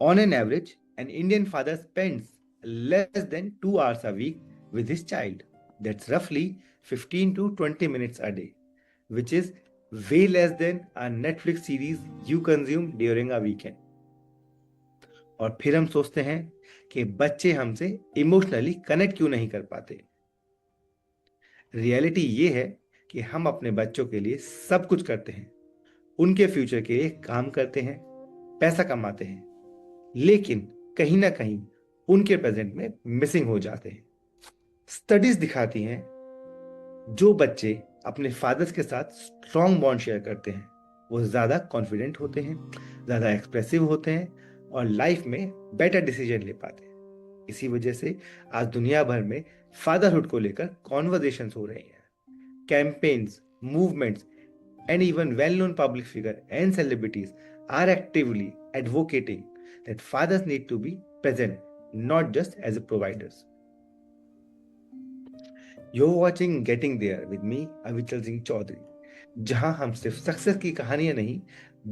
On an average, an Indian father spends less than 2 hours a week with his child. That's roughly 15 to 20 minutes a day, which is way less than a Netflix series you consume during a weekend. और फिर हम सोचते हैं कि बच्चे हमसे emotionally connect क्यों नहीं कर पाते। रियलिटी ये है कि हम अपने बच्चों के लिए सब कुछ करते हैं, उनके फ्यूचर के लिए काम करते हैं, पैसा कमाते हैं, लेकिन कहीं ना कहीं उनके प्रेजेंट में मिसिंग हो जाते हैं। स्टडीज दिखाती हैं जो बच्चे अपने फादर्स के साथ स्ट्रॉन्ग बॉन्ड शेयर करते हैं वो ज्यादा कॉन्फिडेंट होते हैं, ज्यादा एक्सप्रेसिव होते हैं और लाइफ में बेटर डिसीजन ले पाते हैं। इसी वजह से आज दुनिया भर में फादरहुड को लेकर कॉन्वर्जेशंस हो रही हैं। Campaigns, movements and even well-known public figure and celebrities are actively advocating that fathers need to be present, not just as providers. You're watching Getting There with me, Avichal Singh Chaudhary, जहां हम सिर्फ success की कहानियां नहीं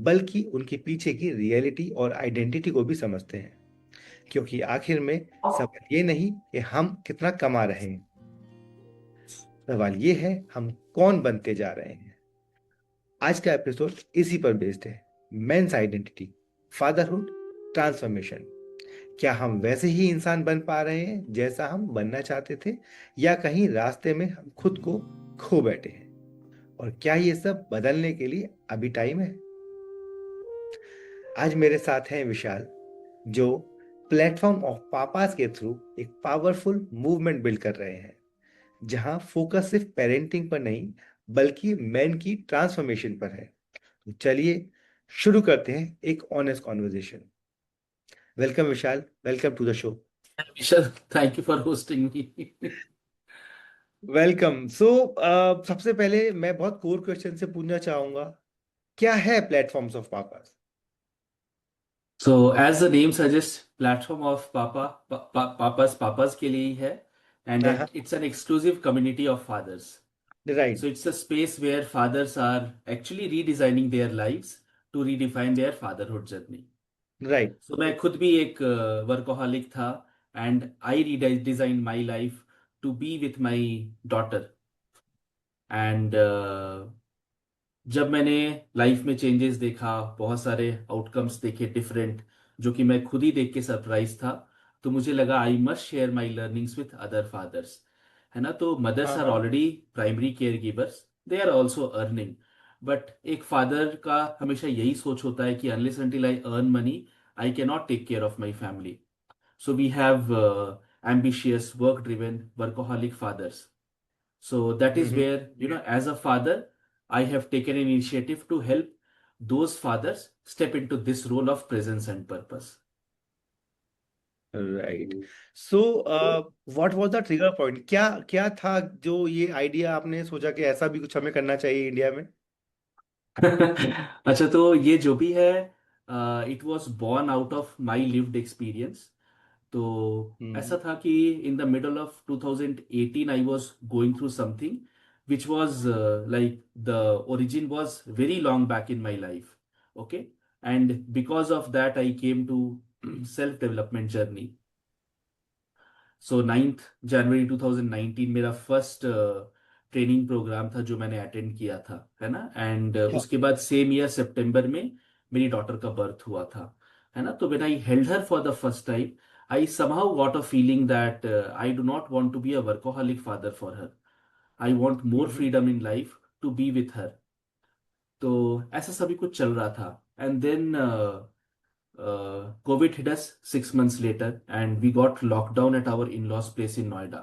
बल्कि उनके पीछे की रियलिटी और आइडेंटिटी को भी समझते हैं, क्योंकि आखिर में सवाल ये नहीं कि हम कितना कमा रहे हैं, सवाल ये है हम कौन बनते जा रहे हैं। आज का एपिसोड इसी पर बेस्ड है। Men's identity, fatherhood, transformation. क्या हम वैसे ही इंसान बन पा रहे हैं जैसा हम बनना चाहते थे, या कहीं रास्ते में हम खुद को खो बैठे हैं? और क्या ये सब बदलने के लिए अभी टाइम है? आज मेरे साथ हैं विशाल, जो प्लेटफॉर्म ऑफ पापास के थ्रू एक पावरफुल मूवमेंट बिल्ड कर रहे हैं, जहां फोकस सिर्फ पेरेंटिंग पर नहीं बल्कि मैन की ट्रांसफॉर्मेशन पर है। तो चलिए शुरू करते हैं एक honest conversation. Welcome Vishal, welcome to the show. Vishal, thank you for hosting me. Welcome. So सबसे पहले मैं बहुत कोर क्वेश्चन से पूछना चाहूंगा, क्या है platforms of papa's? So, as the name suggests, platform of Papas के लिए ही है, and हाँ, it's an exclusive community of fathers. So right, it's a space where fathers are actually redesigning their lives to redefine their fatherhood journey. Right. So मैं खुद भी एक workaholic था, and I redesigned my life to be with my daughter. And जब मैंने life में changes देखा, बहुत सारे आउटकम्स देखे डिफरेंट, जो कि मैं खुद ही देख के सरप्राइज था, तो मुझे लगा I must share my learnings with other fathers. है ना? तो मदर्स हाँ, आर हाँ। Already primary care givers, they are also earning. But एक फादर का हमेशा यही सोच होता है कि unless until I earn money, I can not take care of my family. So we have ambitious, work-driven, workaholic fathers. So that is hmm. where, as a father, I have taken an initiative to help those fathers step into this role of presence and purpose. Right. So what was the trigger point? क्या क्या था जो ये idea आपने सोचा कि ऐसा भी कुछ हमें करना चाहिए इंडिया में? अच्छा, तो ये जो भी है, it was born out of my lived experience. तो ऐसा हम्म। था कि in the middle of 2018 I was going through something which was like the origin was very long back in my life. Okay, and because of that I came to self development journey. So 9th जनवरी 2019 मेरा first training programme था जो मैंने attend किया था, है ना? And हाँ। उसके बाद सेम ईयर सितंबर में मेरी डॉटर का बर्थ हुआ था, है ना? तो when I held her for the first time, I somehow got a feeling that I do not want to be a workaholic father for her. I want more hmm. freedom in life to be with her. तो ऐसा सभी कुछ चल रहा था, and then COVID hit us 6 months later, and we got locked down at our in-laws place in Noida.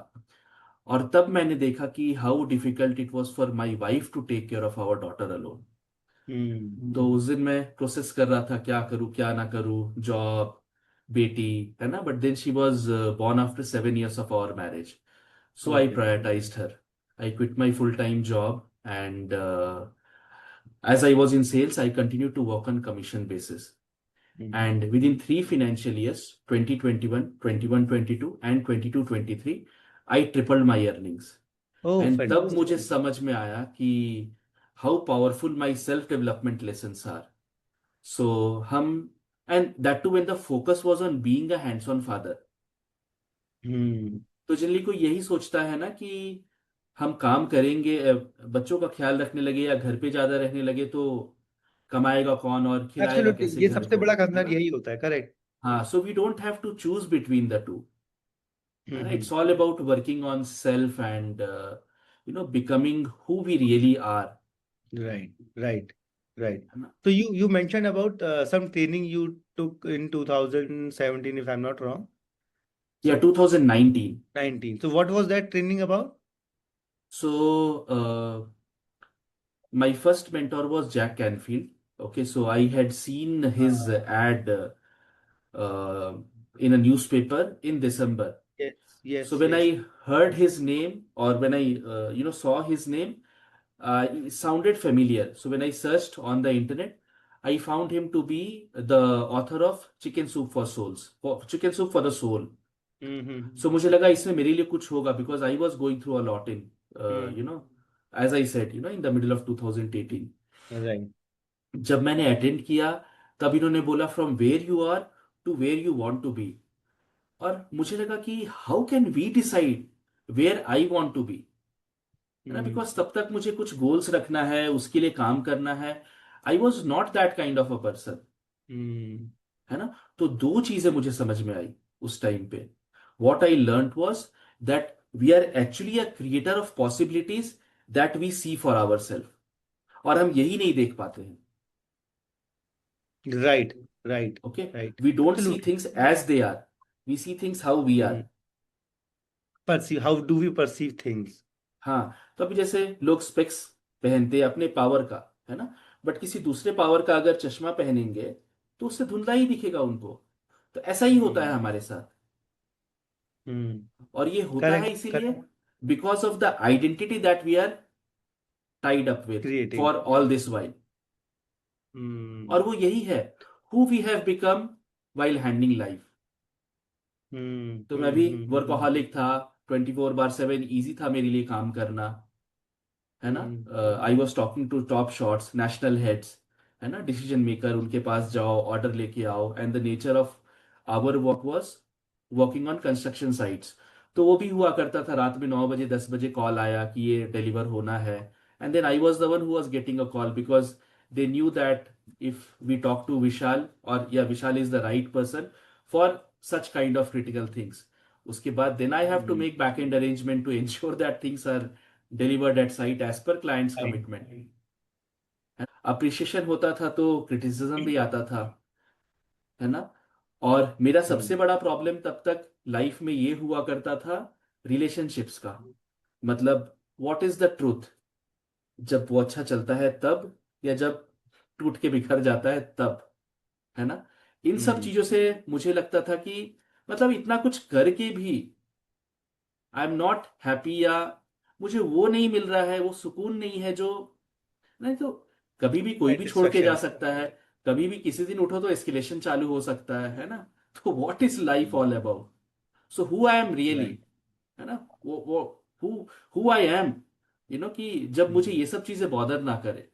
और तब मैंने देखा कि how difficult it was for my wife to take care of our daughter alone. तो हम्म। उस दिन मैं प्रोसेस कर रहा था, क्या करूँ क्या ना करूँ, जॉब, बेटी, है ना? But then she was born after 7 years of our marriage. So I okay. Prioritised her. I quit my full-time job, and as I was in sales, I continued to work on commission basis. Hmm. And within 3 financial years, 2021, 21-22, and 22-23, I tripled my earnings. Oh, and तब मुझे fantastic. समझ में आया कि how powerful my self development lessons are. So हम and that too when the focus was on being a hands-on father. हम्म। तो generally कोई यही सोचता है ना कि हम काम करेंगे, बच्चों का ख्याल रखने लगे या घर पे ज्यादा रहने लगे तो कमाएगा कौन और खिलाएगा एब्सोल्युटली, कैसे ये घर सबसे को, बड़ा है कंसर्न ना? यही होता है, करेक्ट। हाँ, so we don't have to choose between the two, है ना? Hmm. It's all about working on self and becoming who we really are, right, right, right. है ना? So you mentioned about some training you took in 2017, if I'm not wrong. या So 2019. 19. So what was that training about? So my first mentor was Jack Canfield. Okay, so I had seen his Uh, ad uh, in a newspaper in December. yes, So yes, when yes. I heard his name, or when I saw his name, it sounded familiar. So when I searched on the internet, I found him to be the author of Chicken Soup for Souls, for Chicken Soup for the Soul. Mm-hmm. So मुझे लगा इसमें मेरे लिए कुछ होगा, because I was going through a lot in you Mm-hmm. know as I said, in the middle of 2018. Right. जब मैंने attend किया, तब इन्होंने बोला from where you are to where you want to be. और मुझे लगा कि how can we decide where I want to be, है ना? Mm-hmm. बिकॉज तब तक मुझे कुछ गोल्स रखना है, उसके लिए काम करना है। I was not that kind of a person, Mm-hmm. है ना? तो दो चीजें मुझे समझ में आई उस टाइम पे। What I learn was that we are actually a creator of possibilities that we see for our self, और हम यही नहीं देख पाते हैं। Right, right, okay, right. We don't see Absolutely. Things as they are, we see things how we are. Mm. Perceive. How do we perceive things? हाँ, तो अभी जैसे लोग स्पेक्स पहनते हैं अपने पावर का, है ना? बट किसी दूसरे पावर का अगर चश्मा पहनेंगे तो उससे धुंधला ही दिखेगा उनको। तो ऐसा ही होता है Mm. हमारे साथ। Mm. और ये होता है Correct, इसीलिए correct. Because of the identity that we are tied up with Creating. For all this while. और Mm. वो यही है who we have become while handling life. Mm. तो मैं भी Mm. वर्कोहॉलिक था, 24/7 इजी था मेरे लिए काम करना, है ना? Mm. I was talking to top shots, national heads, है ना, डिसीजन मेकर, उनके पास जाओ, ऑर्डर लेके आओ। And the nature of our work was working on construction sites. तो वो भी हुआ करता था, रात में 9 बजे 10 बजे कॉल आया कि ये डिलीवर होना है। And then I was the one who was getting a call, because they knew that if we talk to Vishal, और या Vishal is the right person for such kind of critical things. उसके बाद then I have to Mm. Make back and arrangement to ensure that things are delivered at site as per clients Right. Commitment. Appreciation होता था तो criticism भी आता था, है ना? और मेरा सबसे Mm. बड़ा प्रॉब्लम तब तक लाइफ में ये हुआ करता था रिलेशनशिप्स का। मतलब व्हाट इज द ट्रूथ, जब वो अच्छा चलता है तब, या जब टूट के बिखर जाता है तब, है ना? इन सब Mm. चीजों से मुझे लगता था कि मतलब इतना कुछ करके भी आई एम नॉट हैप्पी, या मुझे वो नहीं मिल रहा है, वो सुकून नहीं है जो, नहीं तो कभी भी कोई भी छोड़ के जा Satisfaction. सकता है। कभी भी किसी दिन उठो तो एस्केलेशन चालू हो सकता है ना? तो what is life all about? So who I am really, Right. है ना? वो हु हु आई एम, कि जब मुझे Mm. ये सब चीजें बॉदर ना करे,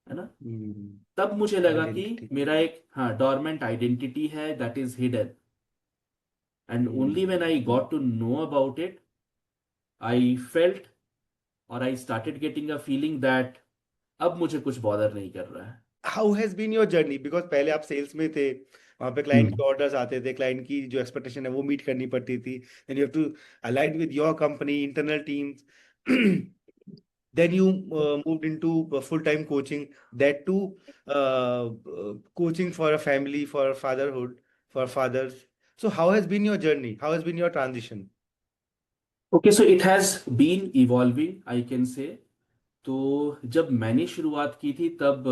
है ना? Mm. तब मुझे लगा कि Identity. मेरा एक, हाँ, डोरमेंट आइडेंटिटी है that is hidden. And only Mm. When I got to know about it, I felt, और I started getting a feeling that अब मुझे कुछ बॉदर नहीं कर रहा है। How has been your journey? Because पहले आप सेल्स में थे, वहां पे क्लाइंट के हम्म। ऑर्डर्स आते थे, क्लाइंट की जो एक्सपेक्टेशन है वो मीट करनी पड़ती थी, then you have to align with your company internal teams, then you moved into full-time coaching, that too coaching for a family, for fatherhood, for fathers. So how has been your journey, how has been your transition? Okay, so it has been evolving I can say. तो जब मैंने शुरुआत की थी तब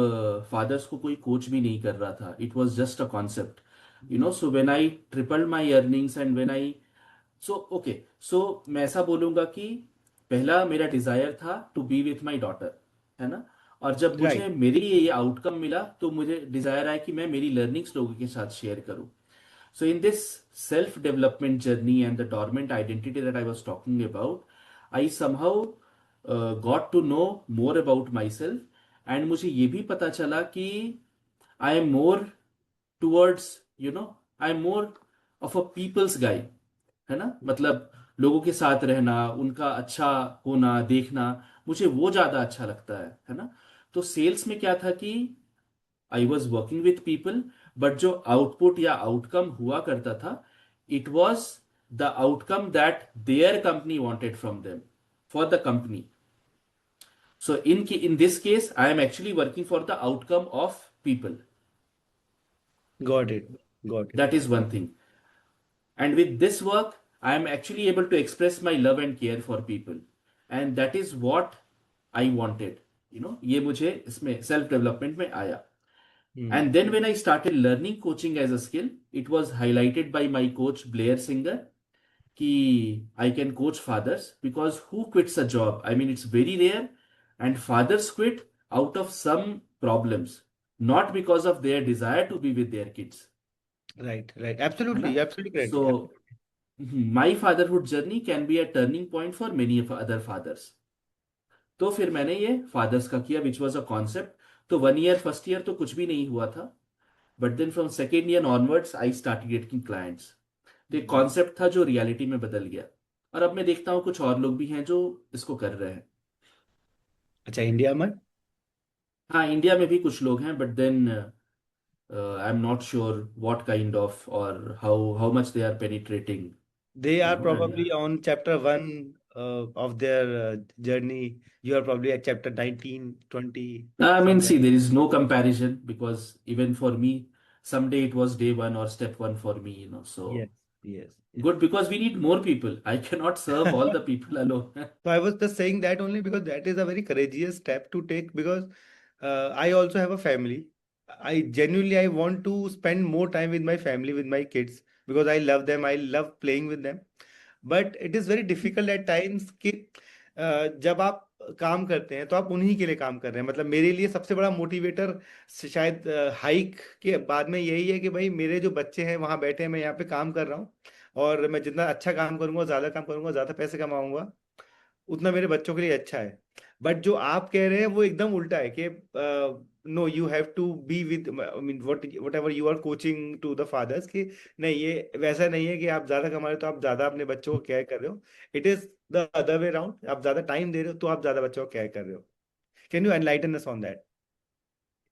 fathers को कोई coach भी नहीं कर रहा था, it was just a concept, so when I tripled my earnings and when I, so okay, so मैं ऐसा बोलूंगा कि पहला मेरा डिजायर था to be with my daughter, है ना? और जब मुझे Right. मेरे लिए ये आउटकम मिला तो मुझे डिजायर आया कि मैं मेरी लर्निंग्स लोगों के साथ शेयर करूं। So, in this self development journey and the dormant identity that I was talking about, I somehow got to know more about myself, and मुझे ये भी पता चला कि I am more towards, you know, I am more of a people's guy, है ना, मतलब लोगों के साथ रहना, उनका अच्छा होना देखना, मुझे वो ज्यादा अच्छा लगता है ना। तो सेल्स में क्या था कि I was working with people, but जो आउटपुट या आउटकम हुआ करता था, it was the outcome that their company wanted from them, for the company. So in this case, I am actually working for the outcome of people. Got it, got it. That is one thing. And with this work, I am actually able to express my love and care for people. And that is what I wanted. ये मुझे इसमें self development में आया. हम्म। And then when I started learning coaching as a skill, it was highlighted by my coach Blair Singer कि I can coach fathers, because who quits a job? I mean, it's very rare, and fathers quit out of some problems, not because of their desire to be with their kids, right, right, है ना? Absolutely, absolutely So correct. my fatherhood journey can be a turning point for many of other fathers. तो फिर मैंने ये fathers का किया, which was a concept. तो 1 year, first year तो कुछ भी नहीं हुआ था, but then from second year onwards I started getting clients. तो एक कॉन्सेप्ट था जो रियलिटी में बदल गया, और अब मैं देखता हूँ कुछ और लोग भी हैं जो इसको कर रहे हैं. अच्छा, इंडिया में? हाँ, इंडिया में भी कुछ लोग हैं, but then I am not sure what kind of और how much they are penetrating, They you are know. And probably on chapter 1 of their journey. You are probably at chapter 19, 20, I mean, somewhere. see, there is no comparison, because even for me, someday it was day one or step one for me, Yes, so yes, good, yes. because we need more people. I cannot serve all the people alone. So I was just saying that only because that is a very courageous step to take, because I also have a family. I genuinely I want to spend more time with my family, with my kids, because I love them. I love playing with them. But it is very difficult at times कि जब आप काम करते हैं तो आप उन्हीं के लिए काम कर रहे हैं। मतलब मेरे लिए सबसे बड़ा मोटिवेटर शायद हाइक के बाद में यही है कि भाई मेरे जो बच्चे हैं वहाँ बैठे हैं, मैं यहाँ पे काम कर रहा हूँ, और मैं जितना अच्छा काम करूंगा, ज़्यादा काम करूंगा, ज़्यादा पैसे कमाऊंगा, उतना मेरे बच्चों के लिए अच्छा है। बट जो आप कह रहे हैं वो एकदम उल्टा है कि no, you have to be with, I mean whatever you are coaching to the fathers, कि नहीं, ये वैसा नहीं है कि आप ज्यादा कमा रहे हो तो आप ज्यादा अपने बच्चों को केयर कर रहे हो। It is the other way round, आप ज्यादा टाइम दे रहे हो तो आप ज्यादा बच्चों को केयर कर रहे हो। Can you enlighten us on that?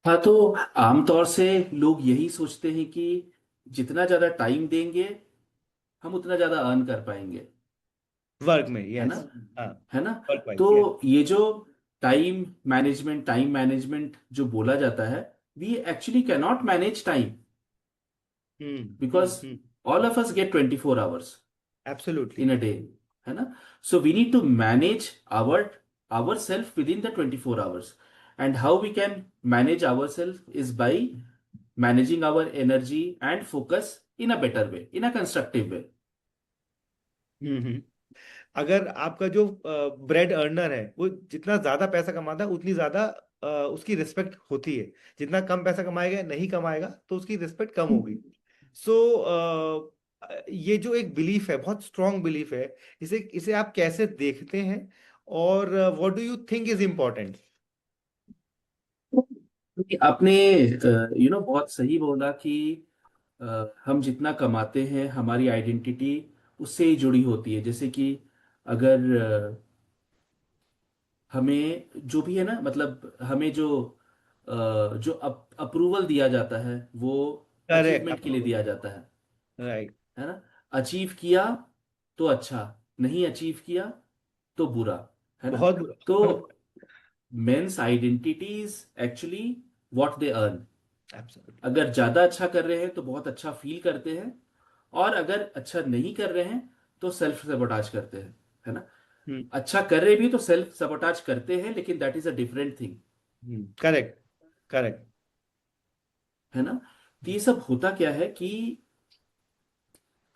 हाँ, तो आमतौर से लोग यही सोचते हैं कि जितना ज्यादा टाइम देंगे, हम उतना ज्यादा अर्न कर पाएंगे, वर्क में, है ना, यस। हाँ, है ना. वर्क तो वाइज, यस। ये जो टाइम मैनेजमेंट जो बोला जाता है, we actually can not manage time, hmm, because hmm, all of us get 24 hours absolutely. in a day, है ना. So we need to manage ourself within the 24 hours. And how we can manage ourselves is by managing our energy and focus in a better way, in a constructive way. हम्म। अगर आपका जो bread earner है वो जितना ज्यादा पैसा कमाता है उतनी ज्यादा उसकी रिस्पेक्ट होती है। जितना कम पैसा कमाएगा, नहीं कमाएगा, तो उसकी रिस्पेक्ट कम होगी। सो ये जो एक बिलीफ है, बहुत स्ट्रांग बिलीफ है, इसे इसे आप कैसे देखते हैं, और what do you think is important? क्योंकि आपने बहुत सही बोला कि हम जितना कमाते हैं, हमारी आइडेंटिटी उससे ही जुड़ी होती है. जैसे कि अगर हमें जो भी है ना, मतलब हमें जो अप्रूवल दिया जाता है, वो करेक्ट, अचीवमेंट के लिए अप्रूवल। दिया जाता राइट। है ना. अचीव किया तो अच्छा, नहीं अचीव किया तो बुरा, है ना. बहुत तो बुरा। Men's identity is actually what they earn. Absolutely. अगर ज्यादा अच्छा कर रहे हैं तो बहुत अच्छा फील करते हैं, और अगर अच्छा नहीं कर रहे हैं तो सेल्फ सबोटाज करते हैं, है ना. हम्म, अच्छा कर रहे भी तो सेल्फ सबोटाज करते हैं, लेकिन that is a different thing, correct, correct. है ना. तो ये सब होता क्या है कि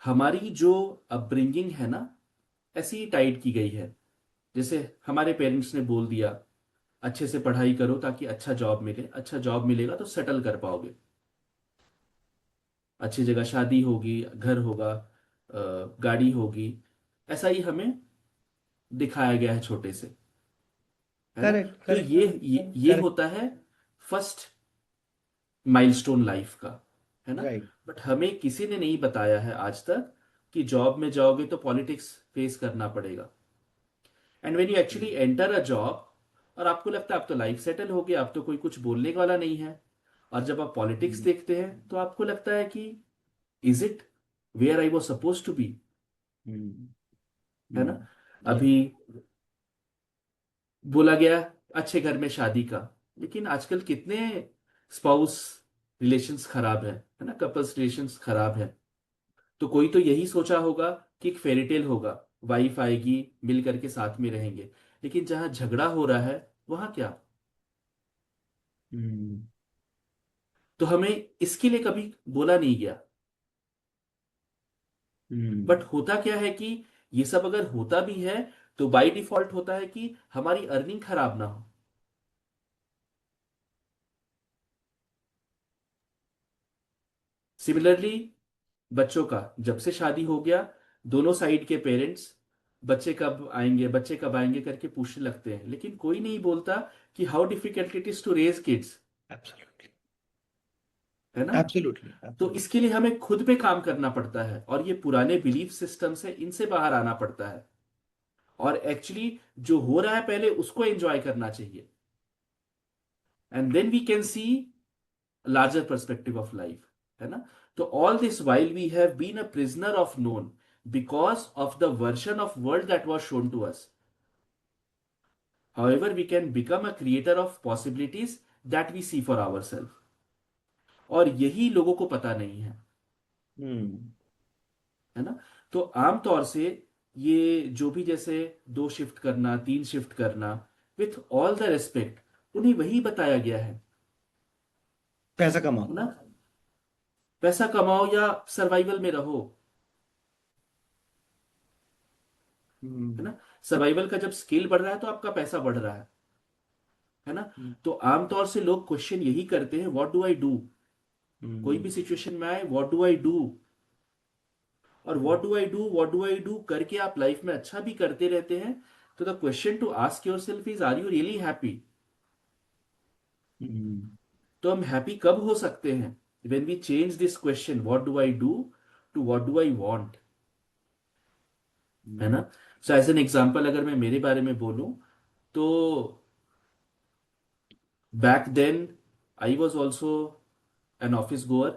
हमारी जो अपब्रिंगिंग है ना, ऐसी ही टाइट की गई है. जैसे हमारे पेरेंट्स ने बोल दिया, अच्छे से पढ़ाई करो ताकि अच्छा जॉब मिले, अच्छा जॉब मिलेगा तो सेटल कर पाओगे, अच्छी जगह शादी होगी, घर होगा, गाड़ी होगी. ऐसा ही हमें दिखाया गया है छोटे से, है ना. करेक्ट, तो करेक्ट, ये करेक्ट। होता है फर्स्ट माइलस्टोन लाइफ का. है ना। राइट। बट हमें किसी ने नहीं बताया है आज तक कि जॉब में जाओगे तो पॉलिटिक्स फेस करना पड़ेगा। And when you actually enter a job और आपको लगता है अब तो लाइफ सेटल हो गया, अब तो कोई कुछ बोलने वाला नहीं है, और जब आप पॉलिटिक्स देखते हैं तो आपको लगता है कि is it where I was suppose to be, है ना। या। अभी बोला गया अच्छे घर में शादी का, लेकिन आजकल कितने स्पाउस रिलेशंस खराब है ना, कपल्स रिलेशंस खराब है। तो कोई तो यही सोचा होगा कि एक फेरीटेल होगा, वाइफ आएगी, मिल करके साथ में रहेंगे, लेकिन जहां झगड़ा हो रहा है वहां क्या। तो हमें इसके लिए कभी बोला नहीं गया। बट होता क्या है कि ये सब अगर होता भी है तो बाय डिफॉल्ट होता है कि हमारी अर्निंग खराब ना हो। सिमिलरली बच्चों का जब से शादी हो गया, दोनों साइड के पेरेंट्स बच्चे कब आएंगे करके पूछने लगते हैं, लेकिन कोई नहीं बोलता कि how difficult it is to raise kids, absolutely. है ना। एब्सोल्युटली। तो इसके लिए हमें खुद पे काम करना पड़ता है, और ये पुराने बिलीफ सिस्टम से इनसे बाहर आना पड़ता है, और एक्चुअली जो हो रहा है पहले उसको एंजॉय करना चाहिए, and then we can see larger perspective of life, है ना। तो all this while we have been a prisoner of known because of the version of world that was shown to us. However, we can become a creator of possibilities that we see for ourselves, और यही लोगों को पता नहीं है ना। तो आमतौर से ये जो भी जैसे 2 शिफ्ट करना, 3 शिफ्ट करना, विथ ऑल द रेस्पेक्ट उन्हें वही बताया गया पैसा कमाओ। है ना। पैसा कमाओ या सर्वाइवल में रहो, है हम्म। ना। सर्वाइवल का जब स्केल बढ़ रहा है तो आपका पैसा बढ़ रहा है ना। हम्म। तो आमतौर से लोग क्वेश्चन यही करते हैं, व्हाट डू आई डू। कोई भी हम्म। सिचुएशन में आए, व्हाट डू आई डू, और व्हाट डू आई डू करके आप लाइफ में अच्छा भी करते रहते हैं। तो the question to ask yourself is, are you really happy. Hmm. तो हम हैप्पी कब हो सकते हैं, when we change this question what do I do to what do I want, है ना। सो एज एन एग्जांपल अगर मैं मेरे बारे में बोलूं तो back then I was also an office goer,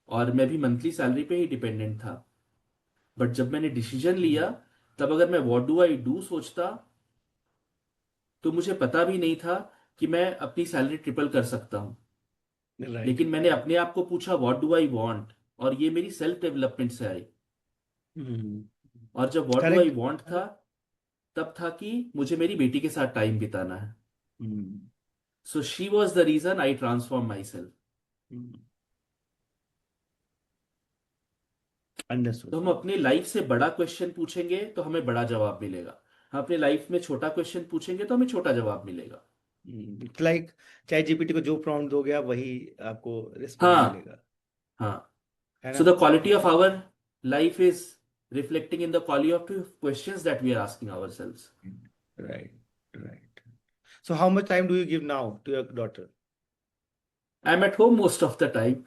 और मैं भी मंथली सैलरी पे ही डिपेंडेंट था। बट जब मैंने डिसीजन लिया, तब अगर मैं व्हाट डू आई डू सोचता तो मुझे पता भी नहीं था कि मैं अपनी सैलरी ट्रिपल कर सकता हूं। राइट। लेकिन मैंने अपने आप को पूछा व्हाट डू आई वांट, और ये मेरी सेल्फ डेवलपमेंट से आई। हम्म। और जब what do I correct. Want था, तब था कि मुझे मेरी बेटी के साथ टाइम बिताना है। Hmm. So she was the reason I transform myself. Understood. तो हम अपनी लाइफ से बड़ा क्वेश्चन पूछेंगे तो हमें बड़ा जवाब मिलेगा, हम अपने लाइफ में छोटा क्वेश्चन पूछेंगे तो हमें छोटा जवाब मिलेगा। लाइक चैट जीपीटी को जो प्रॉम्प्ट दोगे आप वही आपको रिस्पॉन्स हाँ, मिलेगा। हाँ। है सो ना। The quality of our life is reflecting in the quality of questions that we are asking ourselves. Right. Right. So how much time do you give now to your daughter? I'm at home most of the time.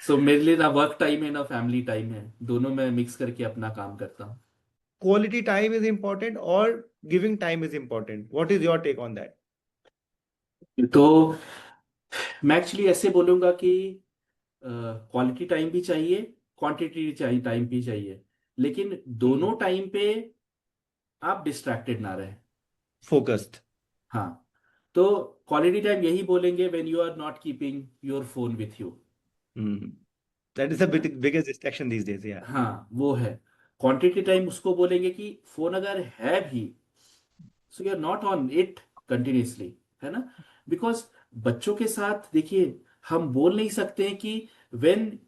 So मेरे लिए ना work time है ना family time है, दोनों मैं mix करके अपना काम करता हूँ। क्वालिटी टाइम इज इम्पोर्टेंट और giving time is important, what is your take on that? तो मैं एक्चुअली ऐसे बोलूंगा कि क्वालिटी टाइम भी चाहिए, क्वांटिटी चाहिए, टाइम भी चाहिए, लेकिन दोनों टाइम पे आप डिस्ट्रैक्टेड ना रहे। फोकस्ड। हाँ। तो क्वालिटी टाइम यही बोलेंगे when you are not keeping your phone with you, that is है द ना। Biggest distraction these days. Yeah. हाँ, वो है। क्वांटिटी टाइम उसको बोलेंगे कि फोन अगर है भी, so you are not on it continuously, है ना। बिकॉज बच्चों के साथ देखिए, हम बोल नहीं सकते हैं कि when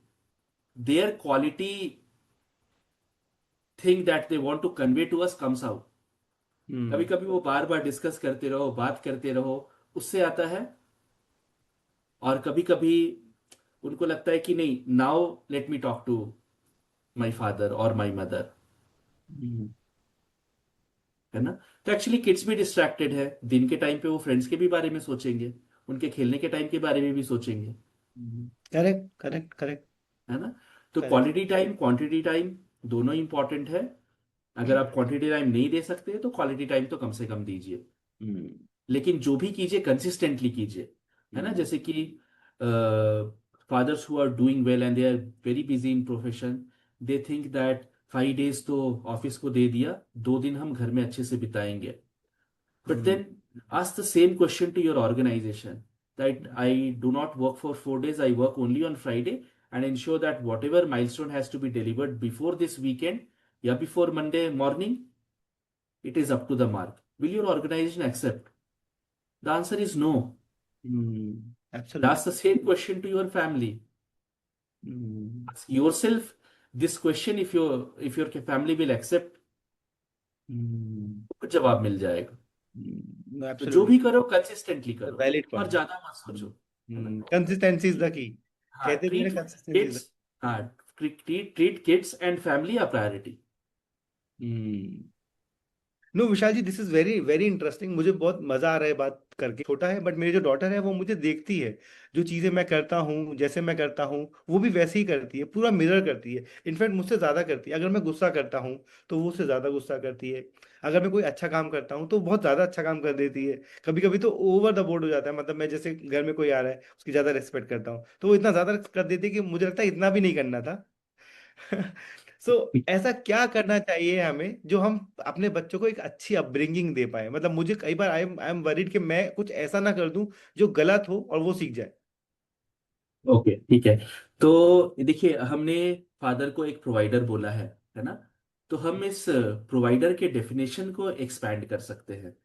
their quality thing that they want to convey to us comes out, कभी कभी वो बार बार डिस्कस करते रहो, बात करते रहो, उससे आता है। और कभी कभी उनको लगता है कि नहीं, now let me talk to my father और माई मदर, है ना। तो एक्चुअली किड्स भी डिस्ट्रैक्टेड है, दिन के टाइम पे वो फ्रेंड्स के भी बारे में सोचेंगे, उनके खेलने के टाइम के बारे में भी सोचेंगे। करेक्ट करेक्ट करेक्ट है ना? तो correct. Quality time, quantity time दोनों इंपॉर्टेंट है। अगर आप क्वांटिटी टाइम नहीं दे सकते तो क्वालिटी टाइम तो कम से कम दीजिए। हम्म लेकिन जो भी कीजिए कंसिस्टेंटली कीजिए। है ना? हम्म जैसे कि fathers who are doing well and they are very busy in profession, they think that 5 days तो ऑफिस को दे दिया, 2 दिन हम घर में अच्छे से बिताएंगे। But hmm then ask the same question to your organization that I do not work for 4 days, I work only on Friday, and ensure that whatever milestone has to be delivered before this weekend, yeah, before Monday morning, it is up to the mark. Will your organization accept? The answer is no. Ask absolutely. the same question to your family. Ask yourself this question, if your family will accept, तो जवाब मिल जाएगा। तो जो absolutely. भी करो consistently करो valid और point. ज्यादा मत सोचो। है ना? Consistency is the key. हाँ, कहते भी है ट्रीट ना, कंसिस्टेंसी इज द। किड्स, हाँ, treat kids and family a priority. No Vishal ji, this is very very interesting. मुझे बहुत मजा आ रहा है बात करके। छोटा है बट मेरी जो डॉटर है वो मुझे देखती है, जो चीजें मैं करता हूँ, जैसे मैं करता हूँ वो भी वैसे ही करती है, पूरा मिरर करती है। इनफैक्ट मुझसे ज्यादा करती है। अगर मैं गुस्सा करता हूँ तो वो उससे ज्यादा गुस्सा करती है। अगर मैं कोई अच्छा काम करता हूँ तो बहुत ज्यादा अच्छा काम कर देती है। कभी कभी तो ओवर द बोर्ड हो जाता है। मतलब मैं जैसे घर में कोई आ रहा है, उसकी ज्यादा रिस्पेक्ट करता हूँ तो वो इतना ज्यादा कर देती है कि मुझे लगता है इतना भी नहीं करना था। सो ऐसा क्या करना चाहिए हमें जो हम अपने बच्चों को एक अच्छी अपब्रिंगिंग दे पाए? मतलब मुझे कई बार आई एम वरीड कि मैं कुछ ऐसा ना कर दूं जो गलत हो और वो सीख जाए। ओके, ठीक है। तो देखिए, हमने फादर को एक प्रोवाइडर बोला है ना? तो हम इस प्रोवाइडर के डेफिनेशन को एक्सपैंड कर सकते हैं।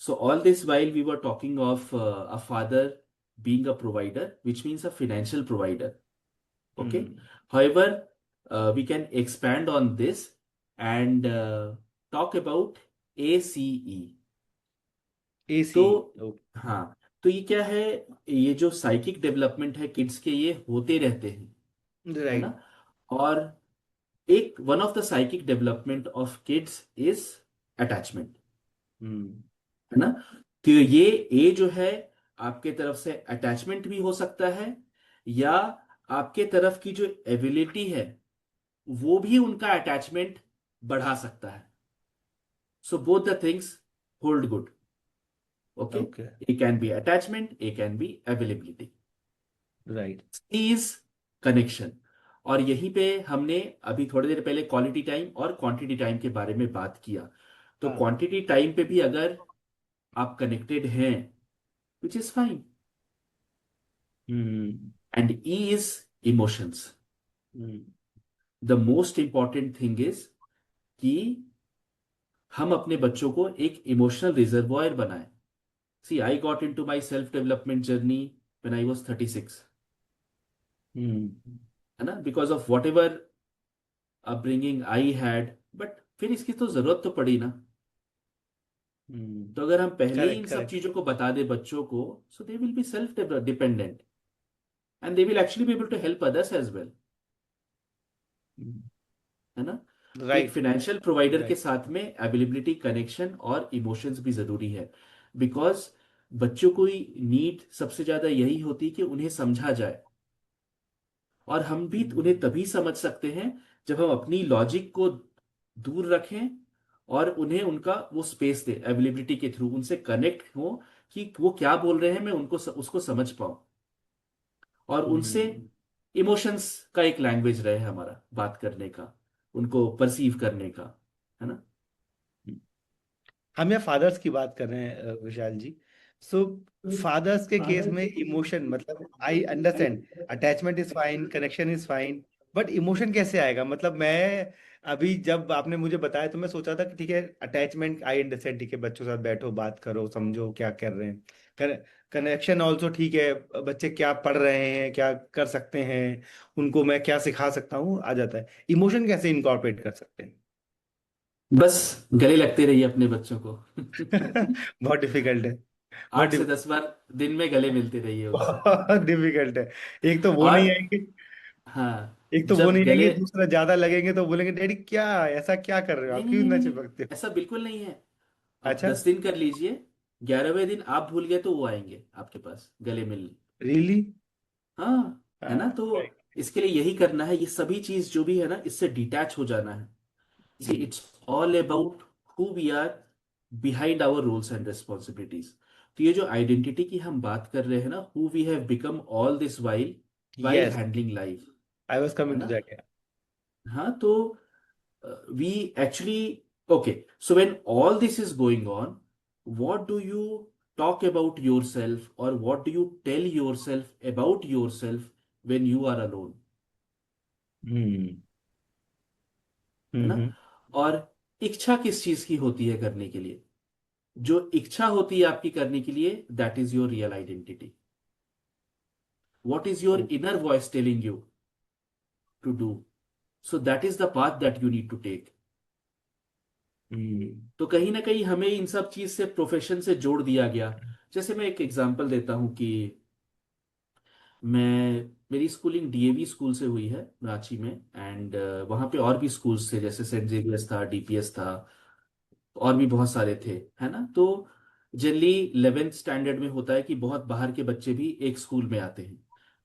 So all this while we were talking of a father being a provider, which means a financial provider. Okay. Hmm. However, we can expand on this and talk about ACE। AC. तो हाँ, तो ये क्या है? ये जो psychic development है kids के, ये होते रहते हैं। है ना? राइट। और एक one of the psychic development of kids is attachment. Hmm है ना? तो ये ए जो है, आपके तरफ से अटैचमेंट भी हो सकता है, या आपके तरफ की जो एबिलिटी है वो भी उनका अटैचमेंट बढ़ा सकता है। So both the things hold good. Okay. Okay. A can be attachment, A can be availability. Right. Is connection. और यहीं पे हमने अभी थोड़ी देर पहले क्वालिटी टाइम और क्वांटिटी टाइम के बारे में बात किया। तो हाँ। क्वांटिटी टाइम पे भी अगर आप कनेक्टेड हैं, which is fine. Hmm and E is emotions. Hmm the most important thing is कि हम अपने बच्चों को एक इमोशनल रिजर्वॉयर बनाएं। See, I got into my self development journey when I was 36। Hmm है ना? Because of whatever upbringing I had, but फिर इसकी तो जरूरत तो पड़ी ना। तो अगर हम पहले ही इन करेक्ट सब करेक्ट। चीजों को बता दें बच्चों को, so they will be self dependent and they will actually be able to help others as well. है ना? तो एक राइट फाइनेंशियल प्रोवाइडर के राइट। साथ में अवेलेबिलिटी, कनेक्शन और इमोशंस भी जरूरी है। बिकॉज बच्चों को नीड सबसे ज्यादा यही होती है कि उन्हें समझा जाए। और हम भी उन्हें तभी समझ सकते हैं जब हम अपनी लॉजिक को दूर रखें और उन्हें उनका वो स्पेस दे, अवेलेबिलिटी के थ्रू उनसे कनेक्ट हो, कि वो क्या बोल रहे हैं मैं उनको उसको समझ पाऊं। और उनसे हम्म इमोशंस का एक लैंग्वेज रहे हमारा बात करने का, उनको परसीव करने का। है ना? हम यहाँ फादर्स की बात कर रहे हैं विशाल जी। सो फादर्स के केस में इमोशन, मतलब I understand attachment is fine, connection is fine, but emotion कैसे आएगा? मतलब मैं अभी जब आपने मुझे बताया तो मैं सोचा था कि ठीक है, अटैचमेंट आई अंडरस्टैंड, ठीक है, बच्चों के साथ बैठो, बात करो, समझो क्या कर रहे हैं। कनेक्शन ऑल्सो ठीक है, बच्चे क्या पढ़ रहे हैं, क्या कर सकते हैं, उनको मैं क्या सिखा सकता हूँ, आ जाता है। इमोशन कैसे इनकॉर्पोरेट कर सकते हैं? बस गले लगते रहिए अपने बच्चों को। बहुत डिफिकल्ट है। बहुत 8 से 10 बार दिन में गले मिलते रहिए उनसे। बहुत डिफिकल्ट है। एक तो वो नहीं और आएंगे, हाँ, एक तो वो जब नहीं आएंगे, गले, दूसरा ज्यादा लगेंगे तो बोलेंगे डैडी क्या, ऐसा क्या कर रहे हो नहीं आप, नहीं क्यों नहीं इतना नहीं नहीं, चिपकते हो? ऐसा बिल्कुल नहीं है। अब अच्छा। 10 दिन कर लीजिए, 11वें दिन आप भूल गए तो वो आएंगे आपके पास गले मिलने। रियली? हाँ, है ना? हाँ, तो right. इसके लिए यही करना है, ये सभी चीज जो भी है ना, इससे डिटैच हो जाना है। See, hmm, it's all about who we are behind our roles and responsibilities. तो ये जो आइडेंटिटी की हम बात कर रहे हैं ना, who we have become all this while while yes, handling life, I was है coming to ना? that, yeah. हाँ, तो we actually, okay, so when all this is going on, what do you talk about yourself, or what do you tell yourself about yourself when you are alone, हम्म, है ना? हम्म, और इच्छा किस चीज की होती है करने के लिए? जो इच्छा होती है आपकी करने के लिए, that is your real identity. What is your inner voice telling you to do? So that is the path that you need to take. Hmm, तो कहीं ना कहीं हमें इन सब चीज से, प्रोफेशन से जोड़ दिया गया। जैसे मैं एक एग्जांपल देता हूं कि मैं, मेरी स्कूलिंग डीएवी स्कूल से हुई है रांची में, एंड वहाँ पे और भी स्कूल्स थे, जैसे सेंट जेवियर्स था, डीपीएस था, और भी बहुत सारे थे, है ना? तो जनरली 11th स्टैंडर्ड में होता है कि बहुत बाहर के बच्चे भी एक स्कूल में आते हैं,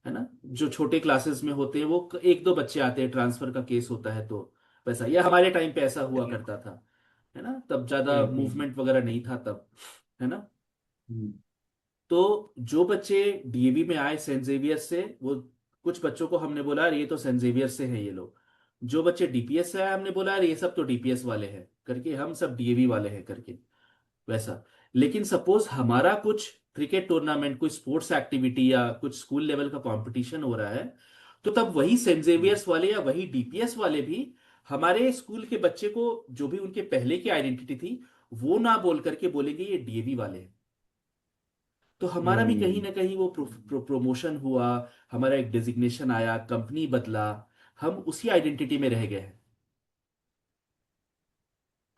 है ना? जो छोटे क्लासेस में होते हैं वो एक दो बच्चे आते हैं, ट्रांसफर का केस होता है तो वैसा, या हमारे टाइम पे ऐसा हुआ करता था, है ना? तब ज्यादा हम्म, मूवमेंट वगैरह नहीं था तब, है ना? हम्म, तो जो बच्चे डीएवी में आए सेंट जेवियर से, वो कुछ बच्चों को हमने बोला यार ये तो सेंट जेवियर से हैं ये लोग। जो बच्चे डीपीएस से आए हमने बोला यार ये सब तो डीपीएस वाले हैं करके, हम सब डीएवी वाले हैं करके, वैसा। लेकिन सपोज हमारा कुछ क्रिकेट टूर्नामेंट, कोई स्पोर्ट्स एक्टिविटी या कुछ स्कूल लेवल का कंपटीशन हो रहा है, तो तब वही सेंट हम्म, जेवियर्स वाले या वही डीपीएस वाले भी हमारे स्कूल के बच्चे को, जो भी उनके पहले की आइडेंटिटी थी, वो ना बोल करके बोलेंगे ये डीएवी वाले हैं। तो हमारा भी कहीं हम्म, ना कहीं वो प्रमोशन हुआ, हमारा एक डेजिग्नेशन आया, कंपनी बदला, हम उसी आइडेंटिटी में रह गए हैं।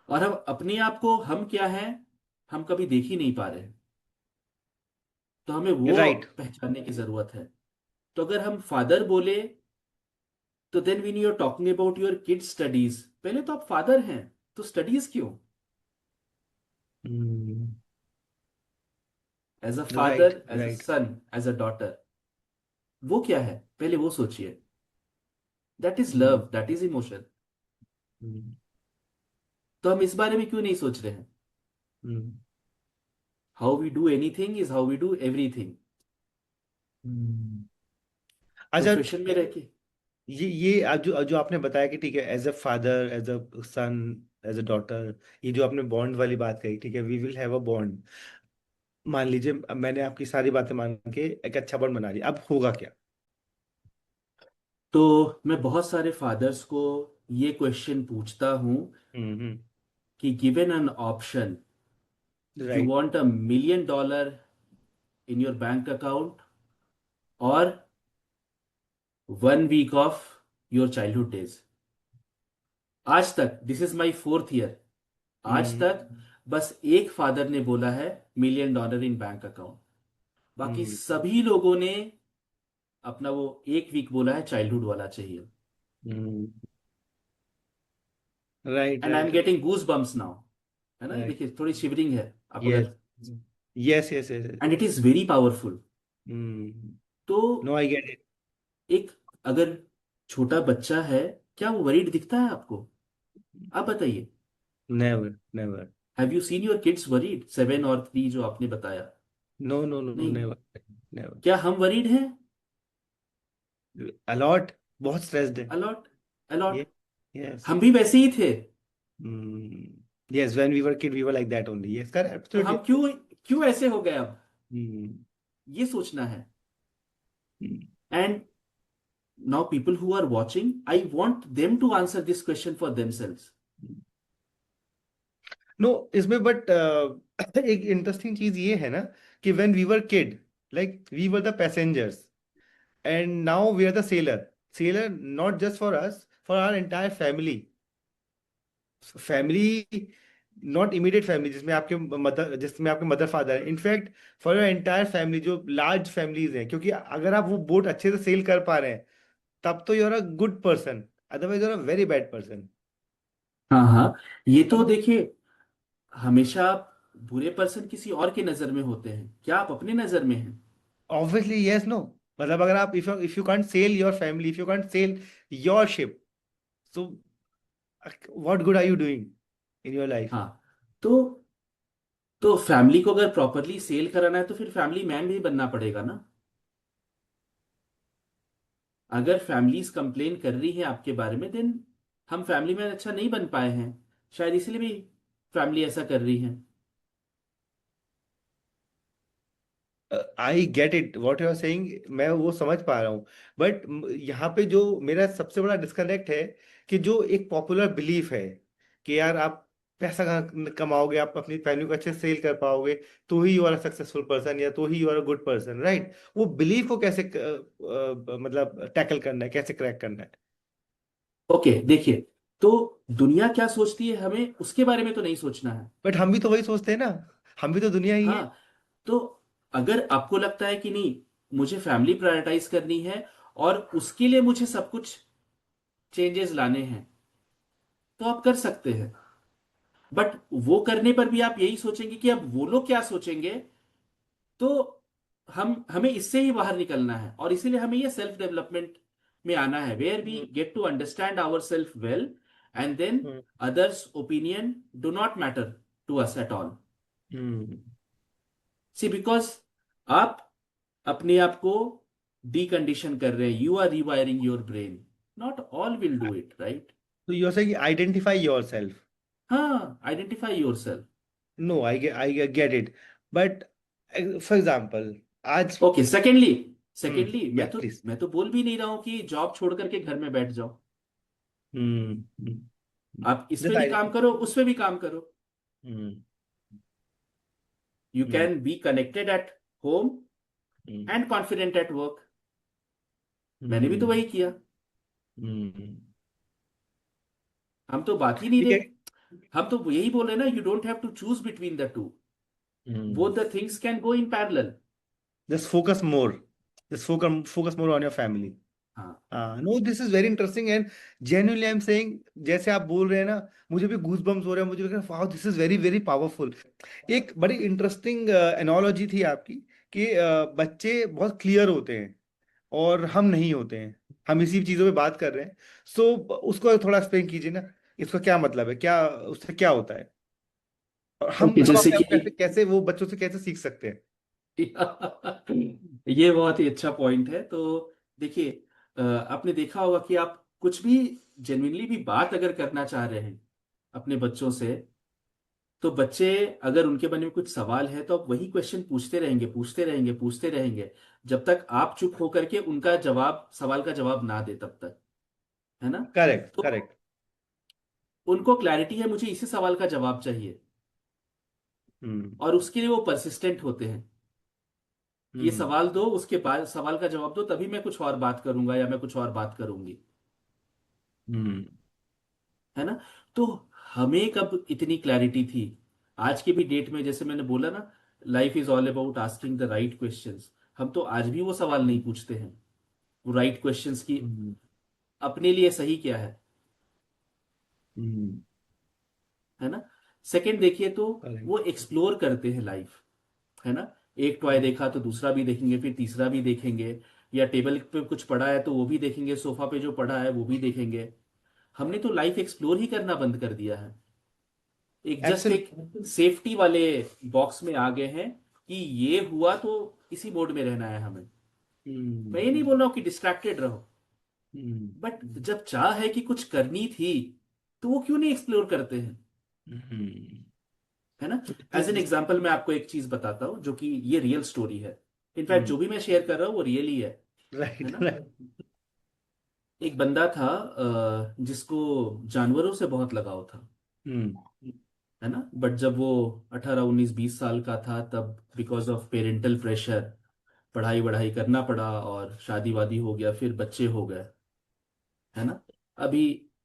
और हम अपने आप को, हम क्या हैं, हम कभी देख ही नहीं पा रहे हैं। तो हमें वो राइट. पहचानने की जरूरत है। तो अगर हम फादर बोले, तो then when you are talking about your kids studies, पहले तो आप फादर हैं, तो स्टडीज क्यों? As a right, father, as a right. Son, as a daughter, वो क्या है पहले वो सोचिए। That is love, that is emotion. तो हम इस बारे में क्यों नहीं सोच रहे हैं? How we do anything is how we do everything. अच्छा, प्रोफेशन में रह के। ये आज जो जो आपने बताया कि ठीक है, as a father, as a son, as a daughter, ये जो आपने बॉन्ड वाली बात कही, ठीक है, we will have a bond. मान लीजिए अब मैंने आपकी सारी बातें मान के एक अच्छा बॉन्ड बना लिया, अब होगा क्या? तो मैं बहुत सारे फादर्स को ये क्वेश्चन पूछता हूं हम्म. कि given an option, you right. Want $1 million in your bank account, और 1 week of your childhood days. आज तक, this is my 4th year, आज हम्म, तक बस एक फादर ने बोला है $1 million इन बैंक अकाउंट। बाकी हम्म, सभी लोगों ने अपना वो 1 week बोला है चाइल्डहुड वाला चाहिए। Hmm. Right, and I am right, getting goose bumps now, है ना? ये राइट. देखिए थोड़ी शिवरिंग है, आप यस, अगर, yes, yes, yes. And it is very powerful. Hmm. तो नो, आई गेट इट. एक, अगर छोटा बच्चा है, क्या वो वरीड दिखता है आपको? आप बताइए। Never, never. Have you seen your kids worried, 7 और 3 जो आपने बताया? नो, नो, नो, नहीं। Never, never. क्या हम वरीड हैं? अलॉट. बहुत स्ट्रेस्ड है. A lot, a lot. ये. यस. हम भी वैसे ही थे। Yes, when we were kid, we were like that only. Yes, correct, तो हम absolutely. क्यों क्यों ऐसे हो गए अब? Hmm. ये सोचना है। Hmm. And now people who are watching, I want them to answer this question for themselves. No, इसमें बट एक इंटरेस्टिंग चीज ये है ना कि when we were kid, like we were the passengers, and now we are the sailor, not just for us, for our entire family. Family, not immediate family जिसमें आपके mother father है, in fact for your entire family, जो large families हैं, क्योंकि अगर आप वो boat अच्छे से सेल कर पा रहे हैं, तब तो you are a good person, otherwise you are a very bad person. हाँ हाँ, ये तो देखिए, हमेशा आप बुरे पर्सन किसी और के नजर में होते हैं, क्या आप अपने नजर में हैं? Obviously, yes, no. मतलब अगर आप, if you can't sail your family, if you can't sail your ship, so what good are you doing in your life? हाँ, तो फैमिली को अगर प्रॉपरली सेल कराना है तो फिर फैमिली मैन भी बनना पड़ेगा ना। अगर फैमिलीज कंप्लेन कर रही है आपके बारे में, देन हम फैमिली मैन अच्छा नहीं बन पाए हैं, शायद इसलिए भी फैमिली ऐसा कर रही है। I get it what you are saying, मैं वो समझ पा रहा हूँ। बट यहाँ पे जो मेरा सबसे बड़ा डिस्कनेक्ट है, कि जो एक पॉपुलर बिलीफ है कि यार आप पैसा कमाओगे, आप अपनी फैमिली को अच्छे से सेल कर पाओगे, तो ही you are a successful person, या तो ही you are a good person, right? वो बिलीफ को कैसे मतलब टैकल करना है, कैसे क्रैक करना है? ओके, देखिए, तो दुनिया क्या सोचती है हमें उसके बारे में तो नहीं सोचना है। बट हम भी तो वही सोचते हैं ना, हम भी तो दुनिया ही है। हाँ, तो अगर आपको लगता है कि नहीं, मुझे फैमिली प्रायोरिटाइज करनी है और उसके लिए मुझे सब कुछ चेंजेस लाने हैं, तो आप कर सकते हैं। बट वो करने पर भी आप यही सोचेंगे कि अब वो लोग क्या सोचेंगे, तो हमें इससे ही बाहर निकलना है। और इसीलिए हमें ये सेल्फ डेवलपमेंट में आना है, where we hmm. Get to understand our self well, and then hmm. Others opinion do not matter to us at all. Hmm. See, because आप अपने आप को डीकंडीशन कर रहे हैं, you are rewiring your brain, not all will do it, right. तो you are saying identify yourself. हाँ, identify your self. No, I get it, but for example, आज, ओके, सेकेंडली, सेकेंडली या प्लीज। मैं तो बोल भी नहीं रहा हूं कि जॉब छोड़ करके घर में बैठ जाओ। हम्म। आप इस पे जस्ट भी आई। काम करो, उस पे भी काम करो। Hmm. You hmm. Can be connected at home hmm. And confident at work. मैंने भी तो हम्म। वही किया। हम्म। हम तो बात ही नहीं ठीक दे, है। हम तो यही बोल रहे हैं ना, you don't have to choose between the two, hmm. Both the things can go in parallel. Just focus more, just focus more on your family. हाँ। No, this is very interesting and genuinely I am saying, जैसे आप बोल रहे हैं ना, मुझे भी goose bumps हो रहे हैं, मुझे लग रहा है wow, this is very very powerful. एक बड़ी इंटरेस्टिंग एनोलॉजी थी आपकी, कि बच्चे बहुत क्लियर होते हैं और हम नहीं होते हैं, हम इसी चीजों पे बात कर रहे हैं। सो उसको थोड़ा एक्सप्लेन कीजिए ना, इसका क्या मतलब है, क्या उससे क्या होता है, और ओके, हम जैसे अपने आप कि को कैसे कैसे वो बच्चों से कैसे सीख सकते हैं? ये बहुत ही अच्छा पॉइंट है। तो देखिए, आपने देखा होगा कि आप कुछ भी जेन्युइनली भी बात अगर करना चाह रहे हैं अपने बच्चों से, तो बच्चे, अगर उनके मन में कुछ सवाल है तो आप वही क्वेश्चन पूछते रहेंगे, पूछते रहेंगे, पूछते रहेंगे, जब तक आप चुप होकर के उनका जवाब, सवाल का जवाब ना दे तब तक, है ना। करेक्ट, तो करेक्ट। उनको क्लैरिटी है, मुझे इसी सवाल का जवाब चाहिए, हम्म। और उसके लिए वो परसिस्टेंट होते हैं कि ये हम्म। सवाल दो, उसके बाद सवाल का जवाब दो, तभी मैं कुछ और बात करूंगा या मैं कुछ और बात करूंगी, हम्म। है ना। तो हमें कब इतनी क्लैरिटी थी? आज के भी डेट में, जैसे मैंने बोला ना, life is all about asking the right questions. हम तो आज भी वो सवाल नहीं पूछते हैं, वो राइट क्वेश्चंस की, हम्म। अपने लिए सही क्या हम्म। है ना। सेकंड देखिए, तो वो करेक्ट। एक्सप्लोर करते हैं लाइफ, है ना। एक टॉय देखा तो दूसरा भी देखेंगे, फिर तीसरा भी देखेंगे, या टेबल पे कुछ पड़ा है तो वो भी देखेंगे, सोफा पे जो पड़ा है वो भी देखेंगे। हमने तो लाइफ एक्सप्लोर ही करना बंद कर दिया है, एक जस्ट एक एब्सोल्युटली। सेफ्टी वाले बॉक्स में आ गए हैं कि ये हुआ तो इसी मोड में रहना है हमें। मैं ये नहीं बोल रहा हूँ कि डिस्ट्रैक्टेड रहो, बट जब चाह है कि कुछ करनी थी, तो वो क्यों नहीं एक्सप्लोर करते हैं, है ना। एज एन एग्जाम्पल मैं आपको एक चीज बताता हूँ, जो कि ये रियल स्टोरी है। इनफैक्ट जो भी मैं शेयर कर रहा हूँ वो रियल ही है राइट, ना। राइट। एक बंदा था, जिसको जानवरों से बहुत लगाव था, हम्म। है ना। बट जब वो 18 19 20 साल का था, तब बिकॉज ऑफ पेरेंटल प्रेशर पढ़ाई वढ़ाई करना पड़ा, और शादी वादी हो गया, फिर बच्चे हो गए, है ना। अभी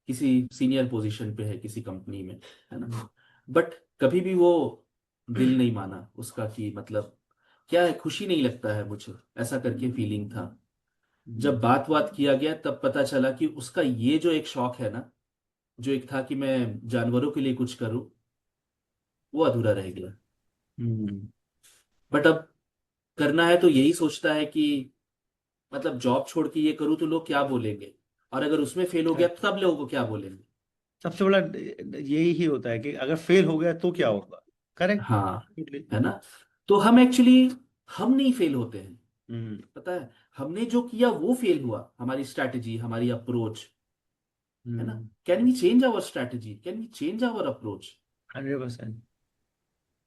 किसी सीनियर पोजीशन पे है किसी कंपनी में, है ना। बट कभी भी वो दिल नहीं माना उसका, कि मतलब क्या है, खुशी नहीं लगता है मुझे, ऐसा करके फीलिंग था। जब बात बात किया गया तब पता चला कि उसका ये जो एक शौक है ना, जो एक था कि मैं जानवरों के लिए कुछ करूं, वो अधूरा रह गया। बट अब करना है तो यही सोचता है कि मतलब जॉब छोड़ के ये करूँ तो लोग क्या बोलेंगे, और अगर उसमें फेल हो गया तो तब लोगों को क्या बोलेंगे। सबसे बड़ा यही ही होता है कि अगर फेल हो गया तो क्या होगा। करेक्ट। हाँ, है ना। तो हम एक्चुअली, हम नहीं फेल होते हैं, हम्म। पता है। हमने जो किया वो फेल हुआ, हमारी स्ट्रैटेजी, हमारी अप्रोच, है ना। Hmm. Can we change our strategy, can we change our approach, 100%।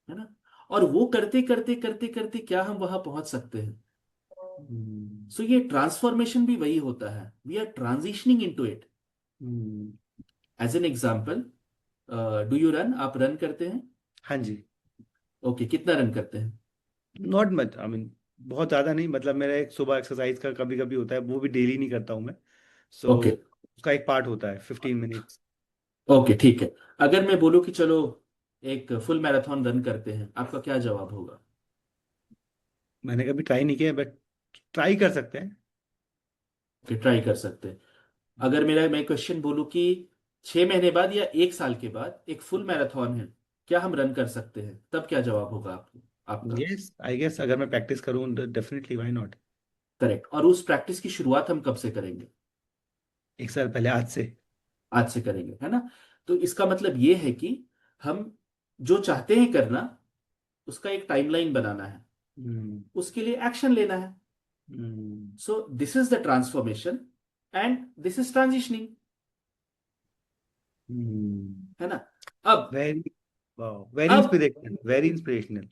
है ना। और वो करते करते करते करते क्या हम वहां पहुंच सकते हैं। हम्म। सो ये ट्रांसफॉर्मेशन भी वही होता है, we are transitioning into it. Hmm. As an example, do you run, आप रन करते हैं? हाँ जी। ओके, कितना रन करते हैं? नॉट मच, आई मीन बहुत ज़्यादा नहीं, मतलब मेरा एक सुबह एक्सरसाइज का कभी कभी होता है, वो भी डेली नहीं करता हूँ मैं। So okay. उसका एक पार्ट होता है 15 मिनट्स। ओके, ठीक है। अगर मैं बोलूँ कि चलो एक फुल मैराथन रन करते हैं, आपका क्या जवाब होगा? मैंने कभी ट्राई नहीं किया, बट ट्राई कर सकते हैं। ओके, ट्राई कर सकते हैं। अगर मेरा मैं क्वेश्चन बोलूँ कि 6 महीने बाद या 1 साल के बाद एक फुल मैराथन है, क्या हम रन कर सकते हैं, तब क्या जवाब होगा आपको, आपका? यस, आई गेस अगर मैं प्रैक्टिस करूँ डेफिनेटली, व्हाई नॉट। करेक्ट। और उस प्रैक्टिस की शुरुआत हम कब से करेंगे? 1 साल पहले, आज से। आज से करेंगे, है ना। तो इसका मतलब ये है कि हम जो चाहते हैं करना, उसका एक टाइमलाइन बनाना है, हम्म। उसके लिए एक्शन लेना है। Hmm. So this is the transformation and this is transitioning, है ना। अब वेरी, वेरी अब इंस्पिरेशनल, वेरी इंस्पिरेशनल।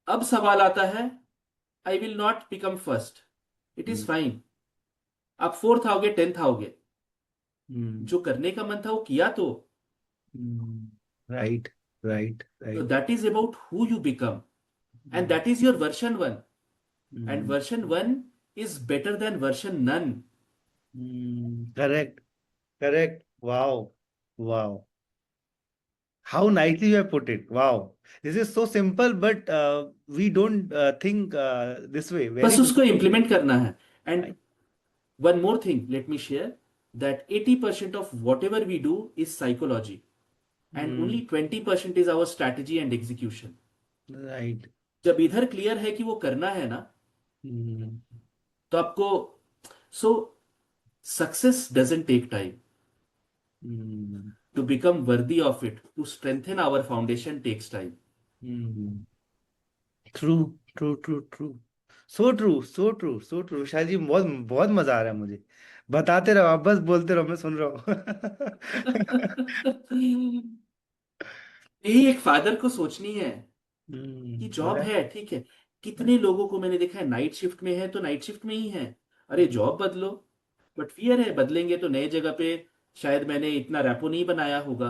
अब सवाल आता है, I will not become first, it is fine. आप फोर्थ आओगे, 10th आओगे, जो करने का मन था वो किया तो। राइट, राइट, तो right. That is about who you become, and that is your version one, and version one is better than version none. Correct, correct, wow, wow, how nicely you have put it, wow. This is so simple, but we don't think this way, बस very good. उसको implement करना है। And one more thing, let me share that 80% of whatever we do is psychology, and only 20% is our strategy and execution. Right. जब इधर clear है कि वो करना है ना, तो आपको, so success doesn't take time, to become worthy of it, to strengthen our foundation takes time. True, true, true, true, so true, so true, so true. शायद जी बहुत बहुत मजा आ रहा है मुझे। बताते रहो, आप बस बोलते रहो, मैं सुन रहा हूँ। यही एक फादर को सोचनी है कि जॉब बताए। है, ठीक है। कितने लोगों को मैंने देखा है नाइट शिफ्ट में है तो नाइट शिफ्ट में ही है। अरे जॉब बदलो, बट फियर है बदलेंगे तो नए जगह पे शायद मैंने इतना रैपो नहीं बनाया होगा,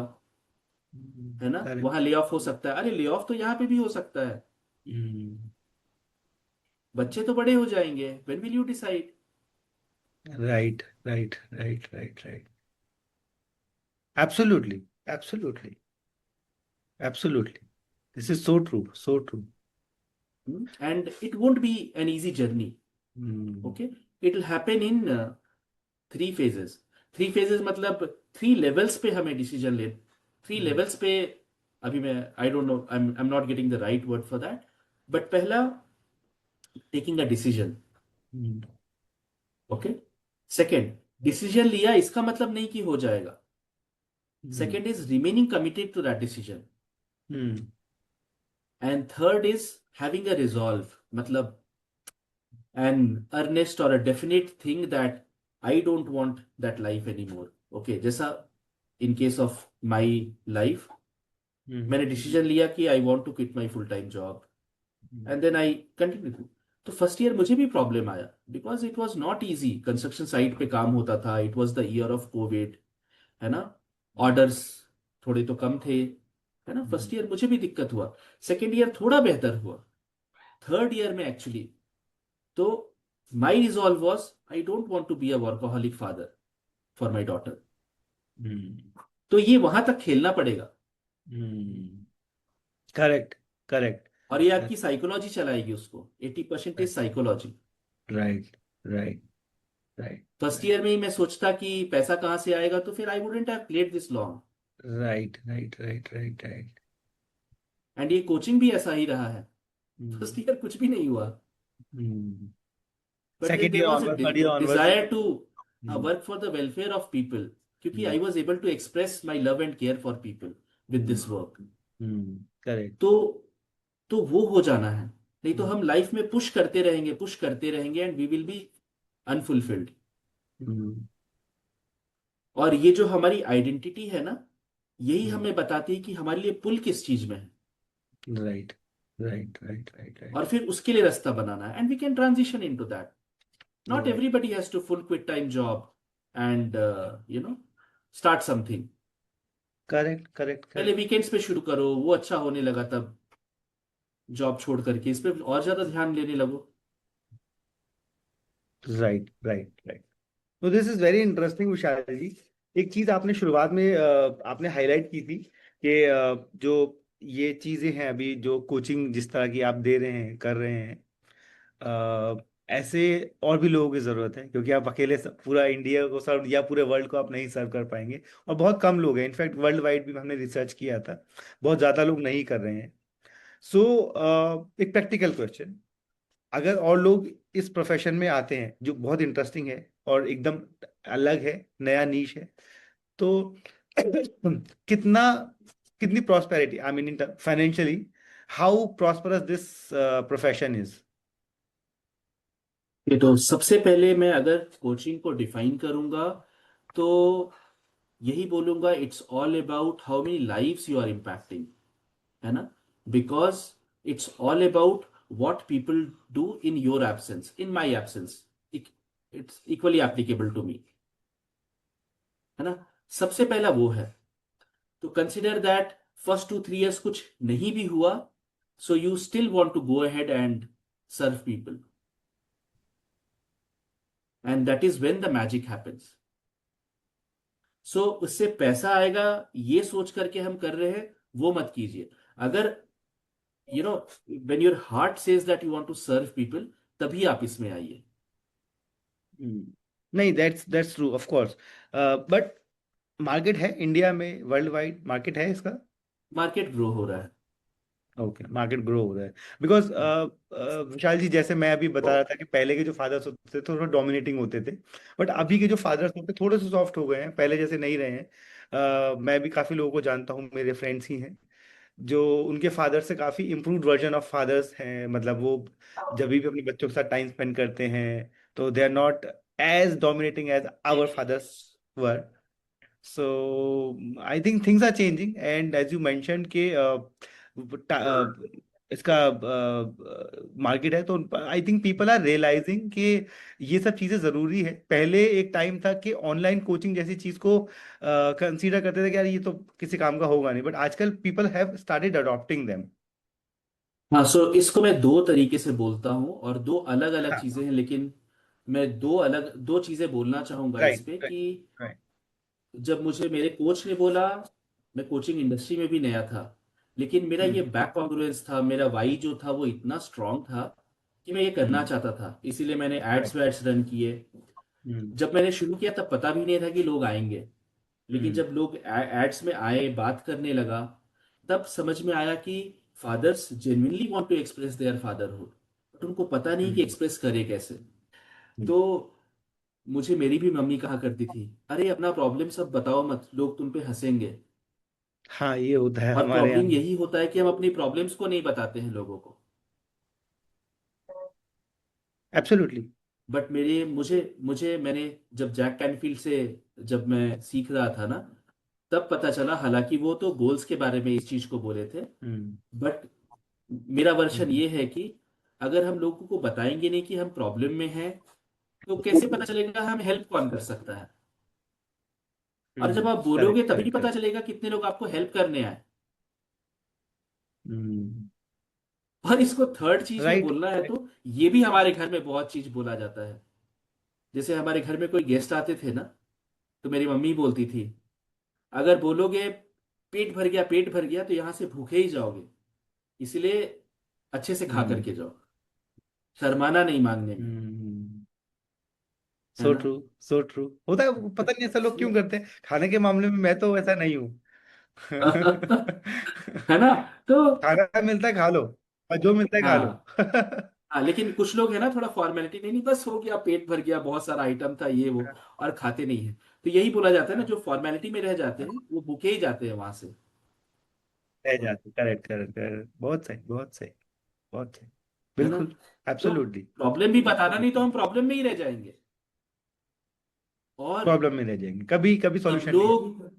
है ना, करेक्ट। वहां ले ऑफ हो सकता है। अरे ले ऑफ तो यहाँ पे भी हो सकता है, बच्चे तो बड़े हो जाएंगे, when will you decide? Right, right, right, right, right. Absolutely, absolutely, absolutely. This is so true, so true. And it won't be an easy journey, okay. It will happen in 3 phases। 3 phases मतलब 3 levels पे हमें decision ले, 3 levels पे। अभी मैं, I don't know, I am not getting the right word for that, but पहला, taking a decision, okay. Second, decision लिया इसका मतलब नहीं कि हो जाएगा। Second is remaining committed to that decision, and third is having a resolve, मतलब an earnest or a definite thing that I don't want that life anymore. Okay, जैसा in case of my life, मैंने decision लिया कि I want to quit my full time job, and then I continue. तो first year मुझे भी problem आया, because it was not easy. Construction site पे काम होता था, it was the year of COVID, है ना। ऑर्डर्स थोड़े तो कम थे, है ना। फर्स्ट ईयर मुझे भी दिक्कत हुआ, सेकेंड ईयर थोड़ा बेहतर हुआ, थर्ड ईयर में एक्चुअली, तो my resolve was I don't want to be a workaholic father for my daughter. तो ये वहां तक खेलना पड़ेगा, करेक्ट, करेक्ट। और ये आपकी साइकोलॉजी चलाएगी उसको, 80% is psychology. Right, right, right, first year में ही मैं सोचता कि पैसा कहाँ से आएगा, तो फिर I wouldn't have played this long. Right, right, right, right, right. And ये कोचिंग भी ऐसा ही रहा है, फर्स्ट ईयर कुछ भी नहीं हुआ, but then second there year was a onward, third year onwards. desire to work for the welfare of people, क्योंकि I was able to express my love and care for people with this work। Correct. तो वो हो जाना है, नहीं तो हम life में पुश करते रहेंगे and we will be unfulfilled. और ये जो हमारी आइडेंटिटी है ना, यही हमें बताती है कि हमारे लिए पुल किस चीज में है, राइट राइट राइट राइट और राइट फिर उसके लिए रास्ता बनाना है, and we can transition into that. Not right. Everybody has to full quit time job and you know start something. Correct correct पहले करेक्ट। वीकेंड्स पे शुरू करो, वो अच्छा होने लगा तब जॉब छोड़ करके इस पे और ज्यादा ध्यान देने लगो। Right right right. तो दिस इज वेरी इंटरेस्टिंग विशाल जी। एक चीज आपने शुरुआत में आपने हाईलाइट की थी कि जो ये चीजें हैं अभी जो कोचिंग जिस तरह की आप दे रहे हैं कर रहे हैं, ऐसे और भी लोगों की जरूरत है, क्योंकि आप अकेले पूरा इंडिया को सर्व या पूरे वर्ल्ड को आप नहीं सर्व कर पाएंगे। और बहुत कम लोग हैं, इनफैक्ट वर्ल्ड वाइड भी हमने रिसर्च किया था, बहुत ज्यादा लोग नहीं कर रहे हैं। सो एक प्रैक्टिकल क्वेश्चन, अगर और लोग इस प्रोफेशन में आते हैं जो बहुत इंटरेस्टिंग है और एकदम अलग है, नया नीश है, तो कितना कितनी prosperity, I mean financially, how prosperous this profession is? ये तो सबसे पहले मैं अगर कोचिंग को डिफाइन करूंगा तो यही बोलूंगा, it's all about how many lives you are impacting, है ना। Because it's all about what people do in your absence, in my absence, it's equally applicable to me, है ना। सबसे पहला वो है। तो कंसिडर दैट फर्स्ट 2-3 years कुछ नहीं भी हुआ, so you still want to go ahead and serve people, and that is when the magic happens. So उससे पैसा आएगा ये सोच करके हम कर रहे हैं, वो मत कीजिए। अगर you know when your heart says that you want to serve people, तभी आप इसमें आइए। नहीं, that's true of course, but market है इंडिया में, वर्ल्ड वाइड मार्केट है इसका? मार्केट ग्रो हो रहा है। ओके, मार्केट ग्रो हो रहा है। बिकॉज विशाल जी, जैसे मैं अभी बता रहा था कि पहले के जो फादर्स होते थे थोड़ा डोमिनेटिंग होते थे, बट अभी के जो फादर्स होते हैं थोड़े से सॉफ्ट हो गए हैं, पहले जैसे नहीं रहे हैं। मैं भी काफी लोगों को जानता हूँ, मेरे फ्रेंड्स ही हैं जो उनके फादर से काफी इम्प्रूव्ड वर्जन ऑफ फादर्स हैं। मतलब वो जब भी अपने बच्चों के साथ टाइम स्पेंड करते हैं तो they are not as dominating as our fathers were. So I think things are changing, and as you mentioned कि इसका मार्केट है, तो I think people are realising कि ये सब चीज़ें ज़रूरी है। पहले एक टाइम था कि ऑनलाइन कोचिंग जैसी चीज़ को कंसीडर करते थे कि यार ये तो किसी काम का होगा नहीं, बट आजकल people have started adopting them. हाँ, सो इसको मैं दो तरीके से बोलता हूँ और दो अलग अलग हाँ। चीजें हैं, लेकिन मैं दो चीजें बोलना चाहूंगा इस राइट पे राइट कि राइट। जब मुझे मेरे कोच ने बोला, मैं कोचिंग इंडस्ट्री में भी नया था, लेकिन मेरा ये हम्म बैक कॉन्ग्रुएंस था, मेरा वाई जो था वो इतना स्ट्रांग था कि मैं ये करना हम्म चाहता था, इसीलिए मैंने एड्स राइट। वैड्स रन किए। हम्म जब मैंने शुरू किया तब पता भी नहीं था कि लोग आएंगे, लेकिन हम्म जब लोग एड्स में आए, बात करने लगा, तब समझ में आया कि fathers genuinely want to express their fatherhood, but उनको पता नहीं कि हम्म एक्सप्रेस करे कैसे। हम्म। तो मुझे मेरी भी मम्मी कहा करती थी, अरे अपना प्रॉब्लम सब बताओ मत, लोग तुम पे हंसेंगे। हाँ, ये होता है और हमारे प्रॉब्लम यहाँ। यही होता है कि हम अपनी प्रॉब्लम्स को नहीं बताते हैं लोगों को। एब्सोल्युटली। बट मेरे मुझे मुझे मैंने जब जैक कैनफील्ड से जब मैं सीख रहा था ना, तब पता चला, हालांकि वो तो गोल्स के बारे में इस चीज को बोले थे, हम्म बट मेरा वर्शन हम्म ये है कि अगर हम लोगों को बताएंगे नहीं कि हम प्रॉब्लम में हैं, तो कैसे पता चलेगा हम हेल्प कौन कर सकता है। और जब आप बोलोगे करेक्ट तभी करेक्ट पता करेक्ट। चलेगा कितने लोग आपको हेल्प करने आए। हम्म। और इसको थर्ड चीज में राइट बोलना है राइट। तो ये भी हमारे घर में बहुत चीज बोला जाता है। जैसे हमारे घर में कोई गेस्ट आते थे ना, तो मेरी मम्मी बोलती थी, अगर बोलोगे पेट भर गया तो यहां से भूखे ही जाओगे, इसलिए अच्छे से खा हम्म करके जाओ, शर्माना नहीं मांगने में, हम्म। है सो ना। ट्रू, सो ट्रू होता है। पता नहीं ऐसा लोग क्यों करते हैं खाने के मामले में, मैं तो ऐसा नहीं हूँ। है ना। तो खाना मिलता है खा लो, और जो मिलता है खा लो। हाँ हाँ, लेकिन कुछ लोग है ना, थोड़ा फॉर्मेलिटी, नहीं नहीं बस हो गया, पेट भर गया, बहुत सारा आइटम था ये वो, और खाते नहीं है। तो यही बोला जाता है ना, जो फॉर्मेलिटी में रह जाते हैं वो भूखे ही जाते हैं वहां से। रह जाते, करेक्ट करेक्ट करेक्ट, बहुत सही बहुत सही, बहुत सही, है ना? बिल्कुल, तो एब्सोल्युटली। प्रॉब्लम भी बताना, नहीं तो हम प्रॉब्लम में ही रह जाएंगे। और प्रॉब्लम में रह जाएंगे, कभी कभी सब सॉल्यूशन नहीं है। लोग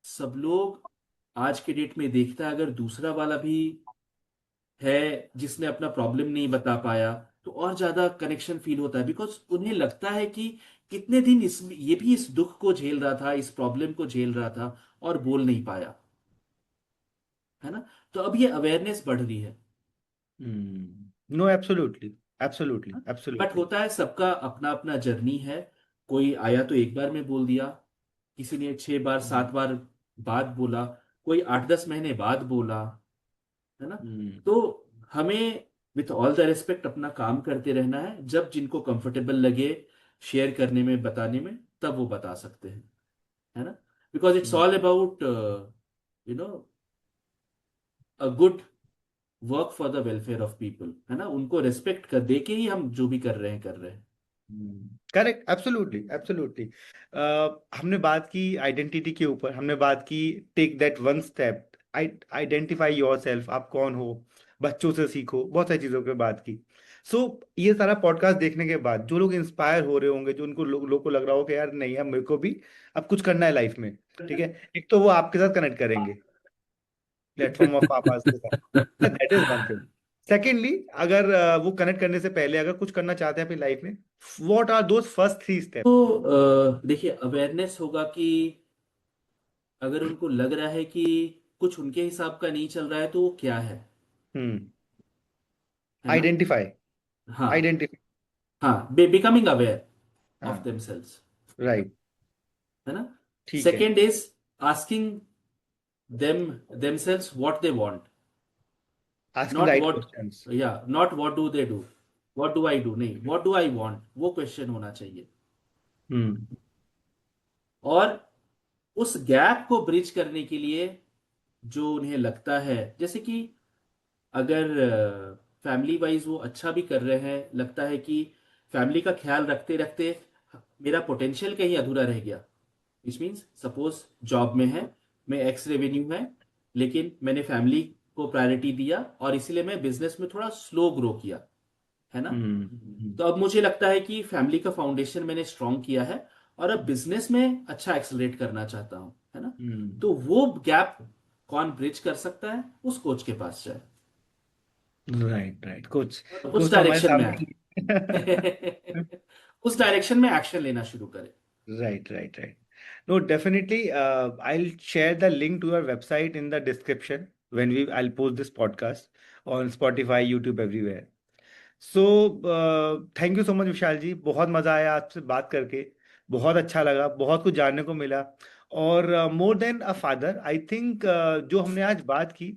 सब लोग आज के डेट में देखता है, अगर दूसरा वाला भी है जिसने अपना प्रॉब्लम नहीं बता पाया, तो और ज्यादा कनेक्शन फील होता है, बिकॉज उन्हें लगता है कि कितने दिन इस ये भी इस दुख को झेल रहा था, इस प्रॉब्लम को झेल रहा था, और बोल नहीं पाया। है ना? तो अब ये अवेयरनेस बढ़ रही है। No, absolutely absolutely but absolutely. होता है, सबका अपना अपना जर्नी है। कोई आया तो एक बार में बोल दिया, किसी ने 6 बार 7 बार बाद बोला, कोई 8-10 महीने बाद बोला। है ना? तो हमें विथ ऑल द रिस्पेक्ट अपना काम करते रहना है, जब जिनको कंफर्टेबल लगे शेयर करने में, बताने में, तब वो बता सकते हैं। है ना? Because it's all about no a good work for the welfare of people. है ना? उनको रेस्पेक्ट कर दे के ही हम जो भी कर रहे हैं कर रहे हैं। Correct, absolutely absolutely. हमने बात की आइडेंटिटी के ऊपर, हमने बात की take that one step, identify yourself, आप कौन हो, बच्चों से सीखो, बहुत सारी चीजों पे बात की। सो ये सारा पॉडकास्ट देखने के बाद जो लोग इंस्पायर हो रहे होंगे, जो उनको लोग को लग रहा हो कि यार नहीं, अब मेरे को भी अब कुछ करना है लाइफ में, ठीक है, एक तो वो आपके साथ कनेक्ट करेंगे प्लेटफॉर्म ऑफ पापास के साथ, that is one thing. Secondly, अगर वो कनेक्ट करने से पहले अगर कुछ करना चाहते हैं अपनी लाइफ में, what are those first 3 step? तो देखिए, अवेयरनेस होगा कि अगर उनको लग रहा है कि कुछ उनके हिसाब का नहीं चल रहा है, तो वो क्या है। हम्म। है ना? आइडेंटिफाई, हाँ। आइडेंटिफाई। हाँ, बिकमिंग अवेयर ऑफ हाँ, देमसेल्व्स। राइट, है ना? ठीक है। Second is asking themselves what they want, asking not right what, questions. yeah, not what do they do, what do I do, नहीं, what do I want, वो question होना चाहिए। हम्म और उस गैप को ब्रिज करने के लिए जो उन्हें लगता है, जैसे कि अगर फैमिली वाइज वो अच्छा भी कर रहे हैं, लगता है कि फैमिली का ख्याल रखते रखते मेरा पोटेंशियल कहीं अधूरा रह गया, विच मीन्स सपोज जॉब में है, मैं एक्स रेवेन्यू है, लेकिन मैंने फैमिली को प्रायोरिटी दिया और इसीलिए मैं बिजनेस में थोड़ा स्लो ग्रो किया। है ना? हम्म तो अब मुझे लगता है कि फैमिली का फाउंडेशन मैंने स्ट्रॉन्ग किया है, और अब बिजनेस में अच्छा एक्सेलरेट करना चाहता हूं। है ना? हम्म। तो वो गैप कौन ब्रिज कर सकता है, उस कोच के पास जाए राइट राइट, कुछ और उस कुछ तो हमारे डायरेक्शन में सामने आए। ही। उस डायरेक्शन में एक्शन लेना शुरू करे। Right, right, right. No, definitely. I'll share the link to your website in the description when I'll post this podcast on Spotify, YouTube, everywhere. So thank you so much Vishal ji, बहुत मज़ा आया आपसे बात करके, बहुत अच्छा लगा, बहुत कुछ जानने को मिला। और more than a father, I think जो हमने आज बात की,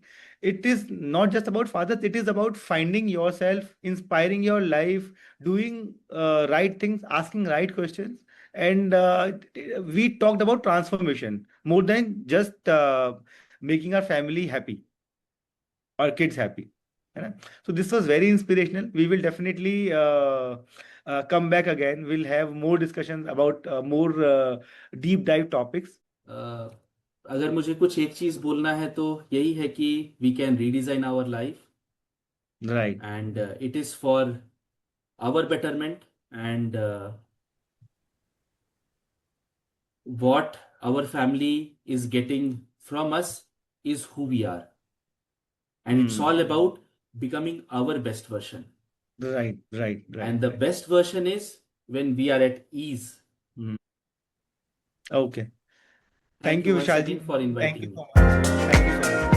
it is not just about father, it is about finding your self, inspiring your life, doing right things, asking right questions, and we talked about transformation more than just making our family happy or kids happy, है ना? So this was very inspirational. We will definitely come back again. We'll have more discussions about more deep dive topics. अगर मुझे कुछ एक चीज बोलना है तो यही है कि we can redesign our life, Right. And it is for our betterment, and what our family is getting from us is who we are, and it's all Hmm. about becoming our best version. Right, right, right, And the right. best version is when we are at ease. Hmm. Okay. Thank Thank you you, once Vishal ji. again for Thank you inviting me. so much. Thank you so much.